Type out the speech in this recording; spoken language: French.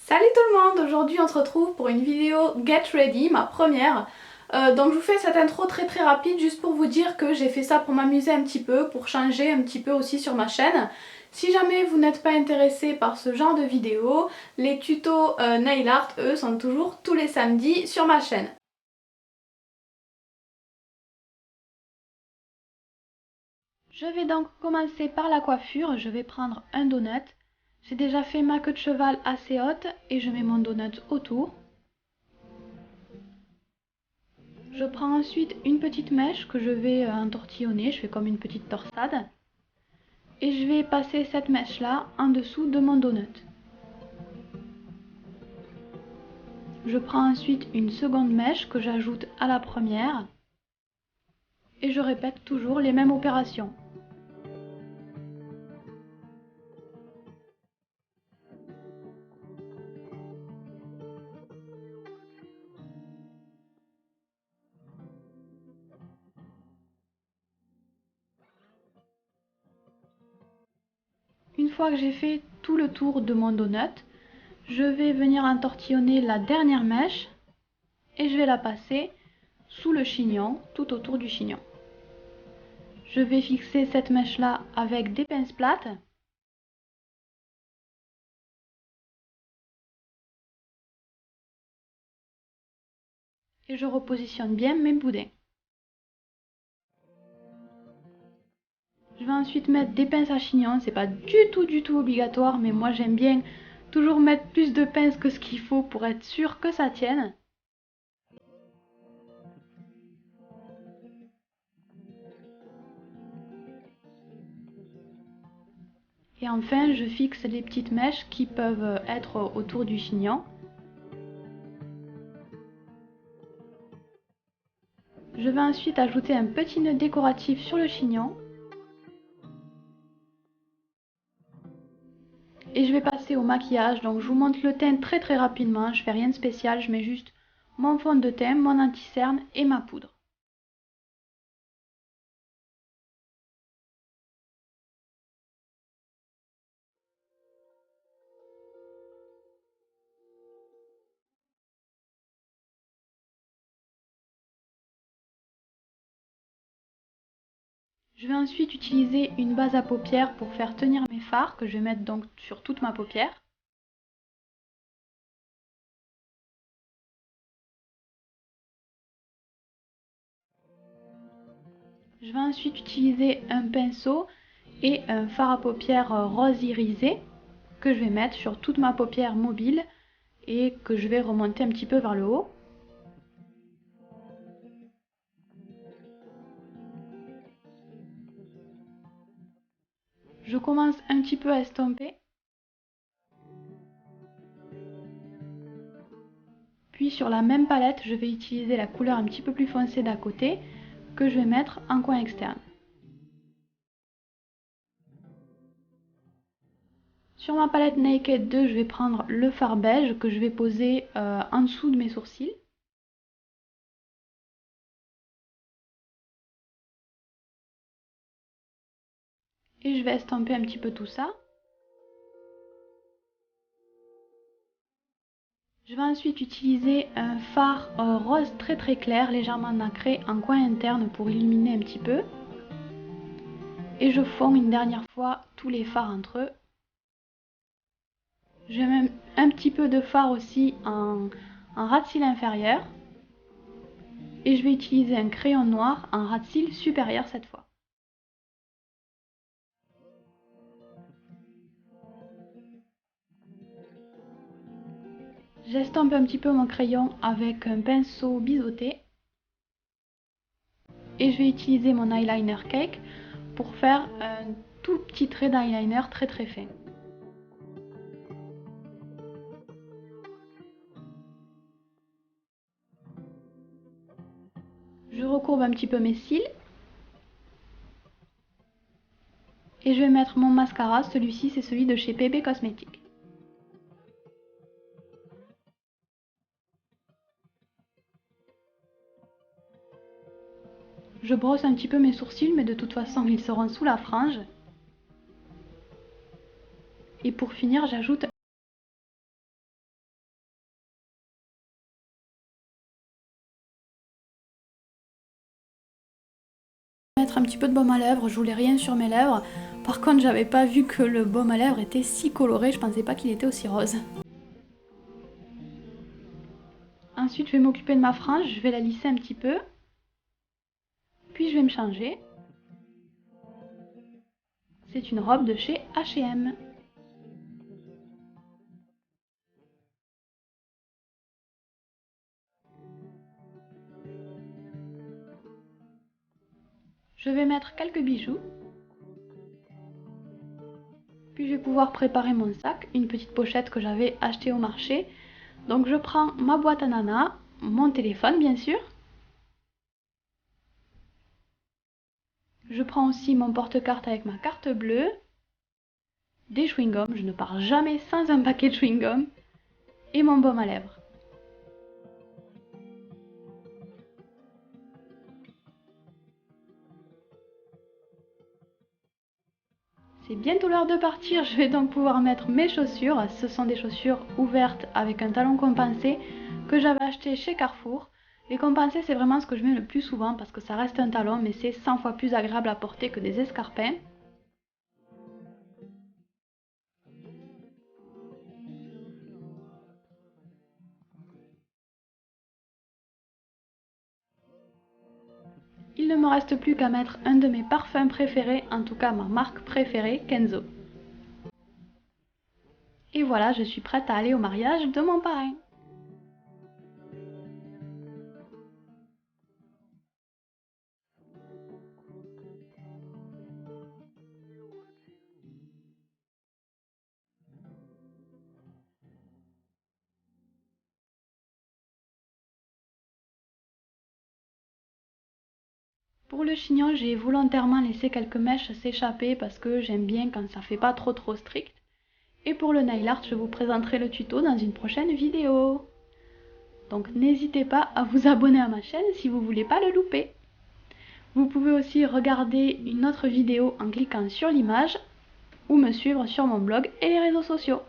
Salut tout le monde, aujourd'hui on se retrouve pour une vidéo Get Ready, ma première. Donc je vous fais cette intro très rapide juste pour vous dire que j'ai fait ça pour m'amuser un petit peu, pour changer un petit peu aussi sur ma chaîne. Si jamais vous n'êtes pas intéressé par ce genre de vidéos, les tutos nail art, eux, sont toujours tous les samedis sur ma chaîne. Je vais donc commencer par la coiffure, je vais prendre un donut. J'ai déjà fait ma queue de cheval assez haute et je mets mon donut autour. Je prends ensuite une petite mèche que je vais entortillonner, je fais comme une petite torsade. Et je vais passer cette mèche là en dessous de mon donut. Je prends ensuite une seconde mèche que j'ajoute à la première. Et je répète toujours les mêmes opérations. Une fois que j'ai fait tout le tour de mon donut, je vais venir entortillonner la dernière mèche et je vais la passer sous le chignon, tout autour du chignon. Je vais fixer cette mèche là avec des pinces plates. Et je repositionne bien mes boudins. Je vais ensuite mettre des pinces à chignon, c'est pas du tout obligatoire, mais moi j'aime bien toujours mettre plus de pinces que ce qu'il faut pour être sûr que ça tienne. Et enfin, je fixe les petites mèches qui peuvent être autour du chignon. Je vais ensuite ajouter un petit nœud décoratif sur le chignon. Et je vais passer au maquillage, donc je vous montre le teint très rapidement, je fais rien de spécial, je mets juste mon fond de teint, mon anti-cerne et ma poudre. Je vais ensuite utiliser une base à paupières pour faire tenir mes fards, que je vais mettre donc sur toute ma paupière. Je vais ensuite utiliser un pinceau et un fard à paupières rose irisé que je vais mettre sur toute ma paupière mobile et que je vais remonter un petit peu vers le haut. Je commence un petit peu à estomper. Puis sur la même palette, je vais utiliser la couleur un petit peu plus foncée d'à côté que je vais mettre en coin externe. Sur ma palette Naked 2, je vais prendre le fard beige que je vais poser en dessous de mes sourcils. Et je vais estomper un petit peu tout ça. Je vais ensuite utiliser un fard rose très clair, légèrement nacré en coin interne pour illuminer un petit peu. Et je fonds une dernière fois tous les fards entre eux. Je mets un petit peu de fard aussi en ras de cils inférieur. Et je vais utiliser un crayon noir en ras de cils supérieur cette fois. J'estompe un petit peu mon crayon avec un pinceau biseauté. Et je vais utiliser mon eyeliner cake pour faire un tout petit trait d'eyeliner très fin. Je recourbe un petit peu mes cils. Et je vais mettre mon mascara, celui-ci c'est celui de chez PB Cosmetics. Je brosse un petit peu mes sourcils, mais de toute façon ils seront sous la frange. Et pour finir, j'ajoute Mettre un petit peu de baume à lèvres, je voulais rien sur mes lèvres. Par contre, j'avais pas vu que le baume à lèvres était si coloré, je pensais pas qu'il était aussi rose. Ensuite, je vais m'occuper de ma frange, je vais la lisser un petit peu. Puis je vais me changer. C'est une robe de chez H&M. Je vais mettre quelques bijoux. Puis je vais pouvoir préparer mon sac, une petite pochette que j'avais achetée au marché. Donc je prends ma boîte à nana, mon téléphone bien sûr. Je prends aussi mon porte-carte avec ma carte bleue. Des chewing-gums, je ne pars jamais sans un paquet de chewing-gums. Et mon baume à lèvres. C'est bientôt l'heure de partir, je vais donc pouvoir mettre mes chaussures. Ce sont des chaussures ouvertes avec un talon compensé que j'avais acheté chez Carrefour. Les compensés, c'est vraiment ce que je mets le plus souvent parce que ça reste un talon, mais c'est 100 fois plus agréable à porter que des escarpins. Il ne me reste plus qu'à mettre un de mes parfums préférés, en tout cas ma marque préférée, Kenzo. Et voilà, je suis prête à aller au mariage de mon parrain. Pour le chignon, j'ai volontairement laissé quelques mèches s'échapper parce que j'aime bien quand ça fait pas trop strict. Et pour le nail art, je vous présenterai le tuto dans une prochaine vidéo. Donc n'hésitez pas à vous abonner à ma chaîne si vous voulez pas le louper. Vous pouvez aussi regarder une autre vidéo en cliquant sur l'image ou me suivre sur mon blog et les réseaux sociaux.